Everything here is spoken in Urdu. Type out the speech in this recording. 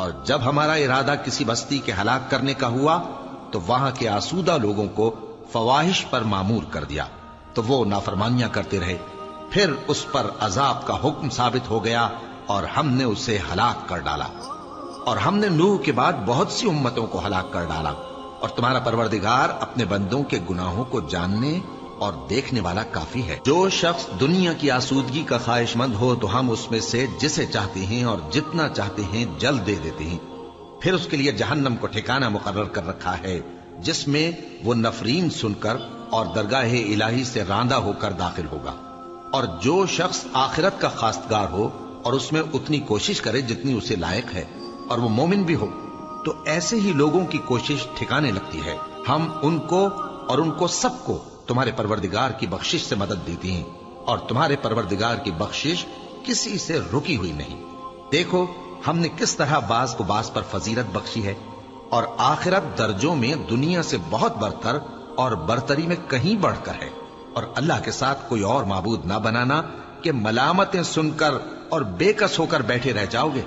اور جب ہمارا ارادہ کسی بستی کے ہلاک کرنے کا ہوا تو وہاں کے آسودہ لوگوں کو فواحش پر مامور کر دیا، تو وہ نافرمانیاں کرتے رہے۔ پھر اس پر عذاب کا حکم ثابت ہو گیا اور ہم نے اسے ہلاک کر ڈالا۔ اور ہم نے نوح کے بعد بہت سی امتوں کو ہلاک کر ڈالا، اور تمہارا پروردگار اپنے بندوں کے گناہوں کو جاننے اور دیکھنے والا کافی ہے۔ جو شخص دنیا کی آسودگی کا خواہش مند ہو تو ہم اس میں سے جسے چاہتے ہیں اور جتنا چاہتے ہیں جلد دے دیتے ہیں، پھر اس کے لیے جہنم کو ٹھکانہ مقرر کر رکھا ہے، جس میں وہ نفرین سن کر اور درگاہ الہی سے راندہ ہو کر داخل ہوگا۔ اور جو شخص آخرت کا خواستگار ہو اور اس میں اتنی کوشش کرے جتنی اسے لائق ہے، اور وہ مومن بھی ہو، تو ایسے ہی لوگوں کی کوشش ٹھکانے لگتی ہے۔ ہم ان کو اور ان کو سب کو تمہارے پروردگار کی بخشش سے مدد دیتی ہیں، اور تمہارے پروردگار کی بخشش کسی سے رکی ہوئی نہیں۔ دیکھو ہم نے کس طرح بعض کو بعض پر فضیلت بخشی ہے، اور آخرت درجوں میں دنیا سے بہت برتر اور برتری میں کہیں بڑھ کر ہے۔ اور اللہ کے ساتھ کوئی اور معبود نہ بنانا کہ ملامتیں سن کر اور بے کس ہو کر بیٹھے رہ جاؤ گے۔